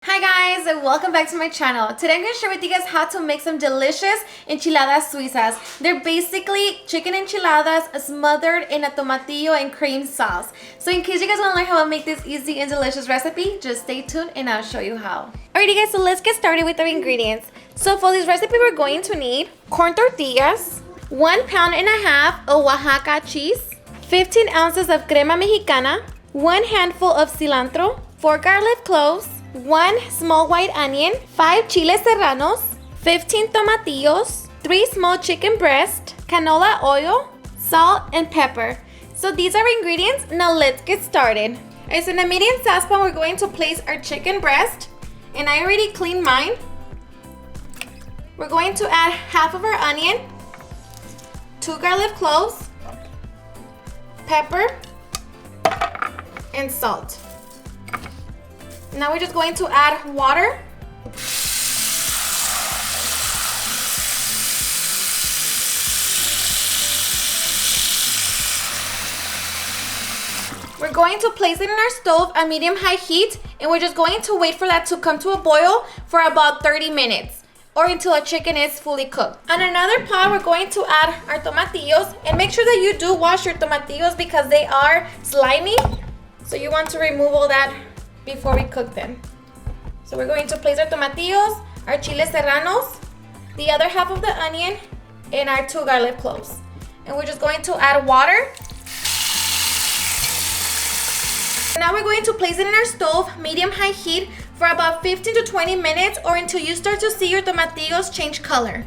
Hi guys, and welcome back to my channel. Today I'm going to share with you guys how to make some delicious enchiladas suizas. They're basically chicken enchiladas smothered in a tomatillo and cream sauce. So in case you guys want to learn how to make this easy and delicious recipe, just stay tuned and I'll show you how. Alrighty guys, so let's get started with our ingredients. So for this recipe we're going to need corn tortillas, 1.5 pounds of Oaxaca cheese, 15 ounces of crema mexicana, 1 handful of cilantro, 4 garlic cloves, 1 small white onion, 5 chile serranos, 15 tomatillos, 3 small chicken breasts, canola oil, salt, and pepper. So these are our ingredients. Now let's get started. Alright, so in a medium saucepan, we're going to place our chicken breast. And I already cleaned mine. We're going to add half of our onion, 2 garlic cloves, pepper, and salt. Now we're just going to add water. We're going to place it in our stove at medium-high heat, and we're just going to wait for that to come to a boil for about 30 minutes or until our chicken is fully cooked. On another pot, we're going to add our tomatillos, and make sure that you do wash your tomatillos because they are slimy. So you want to remove all that before we cook them. So we're going to place our tomatillos, our chile serranos, the other half of the onion, and our 2 garlic cloves. And we're just going to add water. Now we're going to place it in our stove, medium-high heat, for about 15 to 20 minutes or until you start to see your tomatillos change color.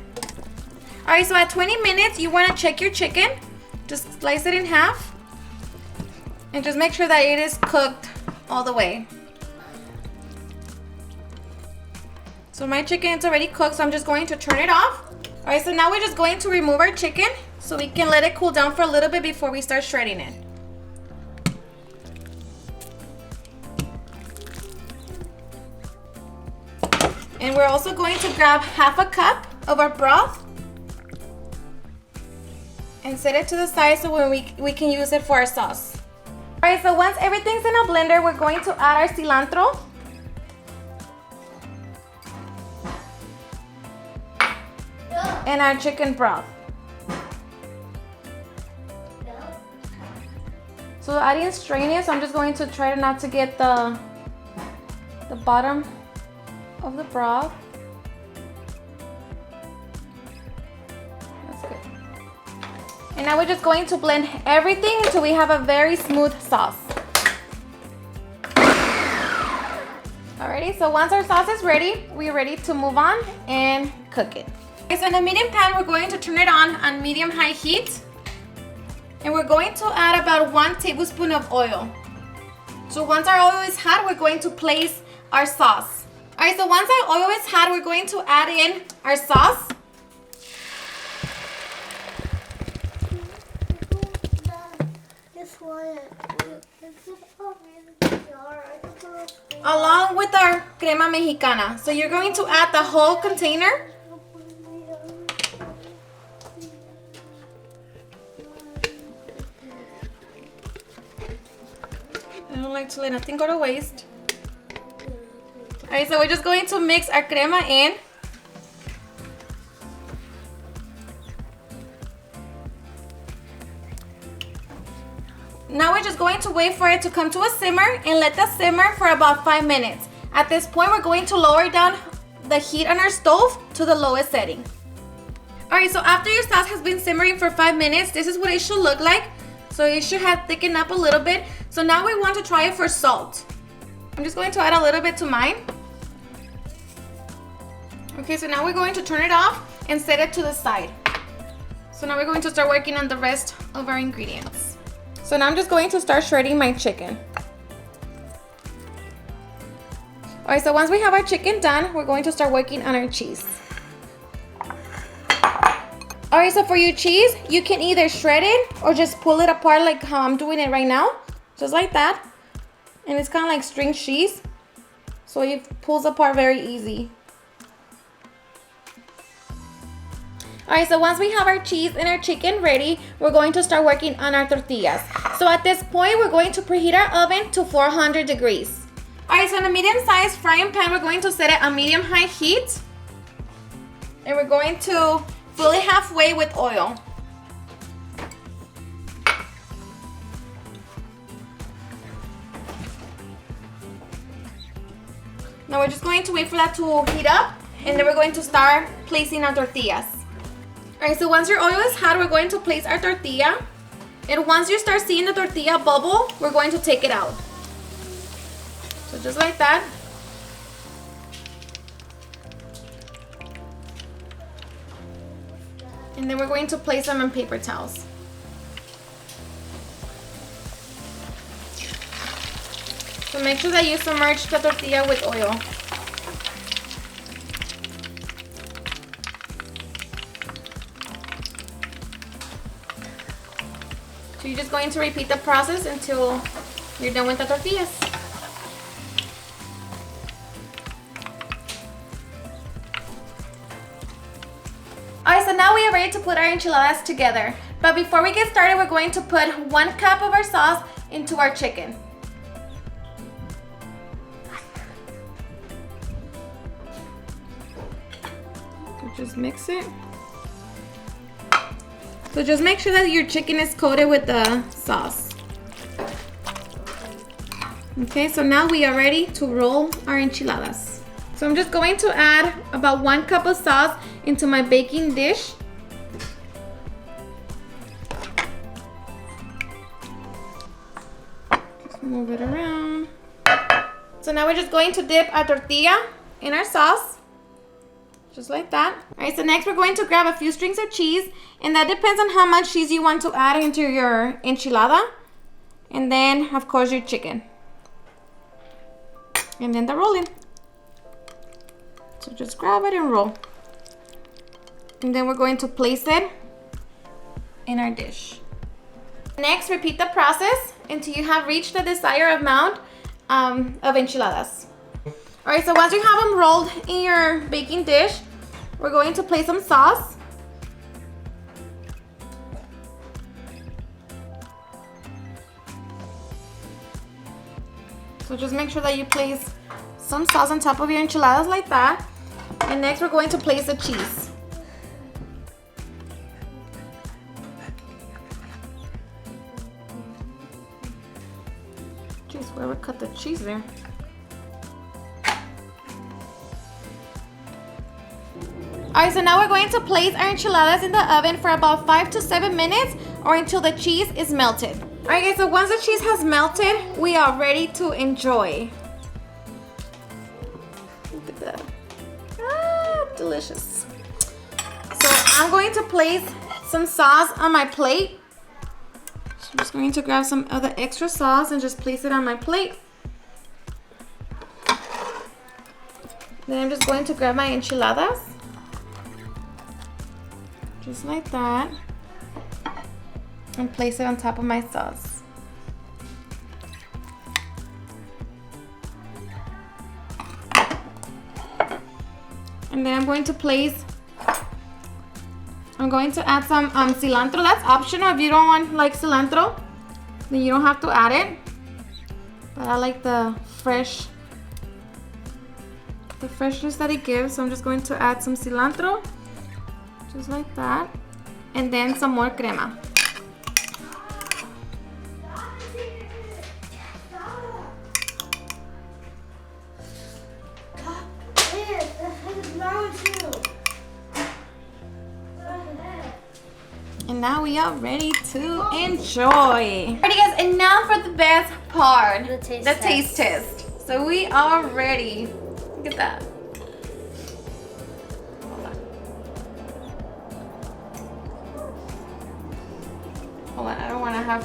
Alright, so at 20 minutes, you want to check your chicken. Just slice it in half. And just make sure that it is cooked all the way. So my chicken is already cooked, so I'm just going to turn it off. All right, so now we're just going to remove our chicken so we can let it cool down for a little bit before we start shredding it. And we're also going to grab half a cup of our broth and set it to the side so when we can use it for our sauce. All right, so once everything's in a blender, we're going to add our cilantro. And our chicken broth. So I didn't strain it, so I'm just going to try not to get the bottom of the broth. That's good. And now we're just going to blend everything until we have a very smooth sauce. Alrighty, so once our sauce is ready, we're ready to move on and cook it. Okay, so in a medium pan, we're going to turn it on medium-high heat. And we're going to add about 1 tablespoon of oil. So once our oil is hot, we're going to place our sauce. Alright, so once our oil is hot, we're going to add in our sauce. Along with our crema mexicana. So you're going to add the whole container. I don't like to let nothing go to waste. Alright, so we're just going to mix our crema in. Now we're just going to wait for it to come to a simmer and let that simmer for about 5 minutes. At this point, we're going to lower down the heat on our stove to the lowest setting. Alright, so after your sauce has been simmering for 5 minutes, this is what it should look like. So it should have thickened up a little bit. So now we want to try it for salt. I'm just going to add a little bit to mine. Okay, so now we're going to turn it off and set it to the side. So now we're going to start working on the rest of our ingredients. So now I'm just going to start shredding my chicken. Alright, so once we have our chicken done, we're going to start working on our cheese. Alright, so for your cheese, you can either shred it or just pull it apart like how I'm doing it right now. Just like that. And it's kind of like string cheese. So it pulls apart very easy. Alright, so once we have our cheese and our chicken ready, we're going to start working on our tortillas. So at this point, we're going to preheat our oven to 400 degrees. Alright, so in a medium-sized frying pan, we're going to set it on medium-high heat. And we're going to fill it halfway with oil. Now we're just going to wait for that to heat up, and then we're going to start placing our tortillas. Alright, so once your oil is hot, we're going to place our tortilla. And once you start seeing the tortilla bubble, we're going to take it out. So just like that. And then we're going to place them on paper towels. So make sure that you submerge the tortilla with oil. So you're just going to repeat the process until you're done with the tortillas. Alright, so now we are ready to put our enchiladas together. But before we get started, we're going to put 1 cup of our sauce into our chicken. So just mix it. So just make sure that your chicken is coated with the sauce. Okay, so now we are ready to roll our enchiladas. So I'm just going to add about 1 cup of sauce into my baking dish. Just move it around. So now we're just going to dip our tortilla in our sauce. Just like that. Alright, so next we're going to grab a few strings of cheese, and that depends on how much cheese you want to add into your enchilada. And then, of course, your chicken. And then the rolling. So just grab it and roll. And then we're going to place it in our dish. Next, repeat the process until you have reached the desired amount of enchiladas. Alright, so once you have them rolled in your baking dish, we're going to place some sauce. So just make sure that you place some sauce on top of your enchiladas like that. And next we're going to place the cheese. Jeez, whoever cut the cheese there. Alright, so now we're going to place our enchiladas in the oven for about 5 to 7 minutes or until the cheese is melted. Alright guys, so once the cheese has melted, we are ready to enjoy. Look at that. Ah, delicious. So I'm going to place some sauce on my plate. So I'm just going to grab some of the extra sauce and just place it on my plate. Then I'm just going to grab my enchiladas. Just like that. And place it on top of my sauce. And then I'm going to add some cilantro. That's optional. If you don't like cilantro, then you don't have to add it. But I like the freshness that it gives. So I'm just going to add some cilantro. Just like that. And then some more crema. And now we are ready to enjoy. Alrighty guys, and now for the best part, the taste test. So we are ready. Look at that. Hold on, I don't want to have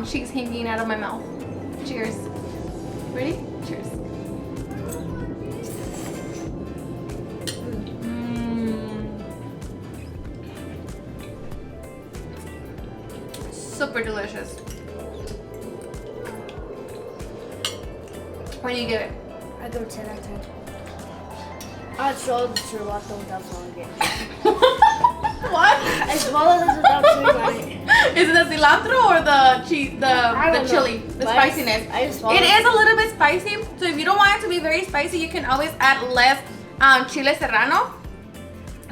cheese hanging out of my mouth. Cheers. Ready? Cheers. Super delicious. What do you give it? I go 10 out of 10. I'd show the gelato without it. What? I swallowed this without chewing on it. Is it the cilantro or the cheese, the don't chili, know. the But spiciness? I just swallowed It is a little bit spicy, so if you don't want it to be very spicy, you can always add less chile serrano.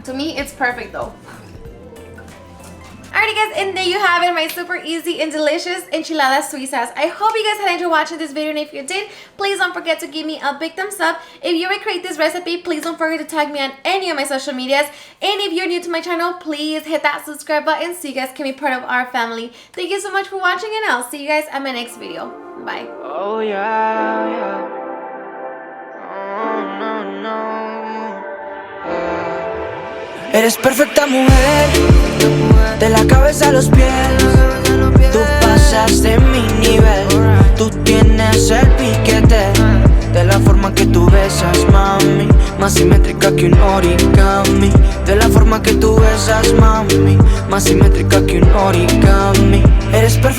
To me, it's perfect though. Alrighty guys, and there you have it, my super easy and delicious Enchiladas Suizas. I hope you guys had enjoyed watching this video, and if you did, please don't forget to give me a big thumbs up. If you recreate this recipe, please don't forget to tag me on any of my social medias. And if you're new to my channel, please hit that subscribe button so you guys can be part of our family. Thank you so much for watching, and I'll see you guys at my next video. Bye. Oh yeah, yeah. Oh no, no. Eres perfecta mujer, de la cabeza a los pies. Tú pasas de mi nivel, tú tienes el piquete. De la forma que tú besas, mami, más simétrica que un origami. De la forma que tú besas, mami, más simétrica que un origami. Eres perfecta.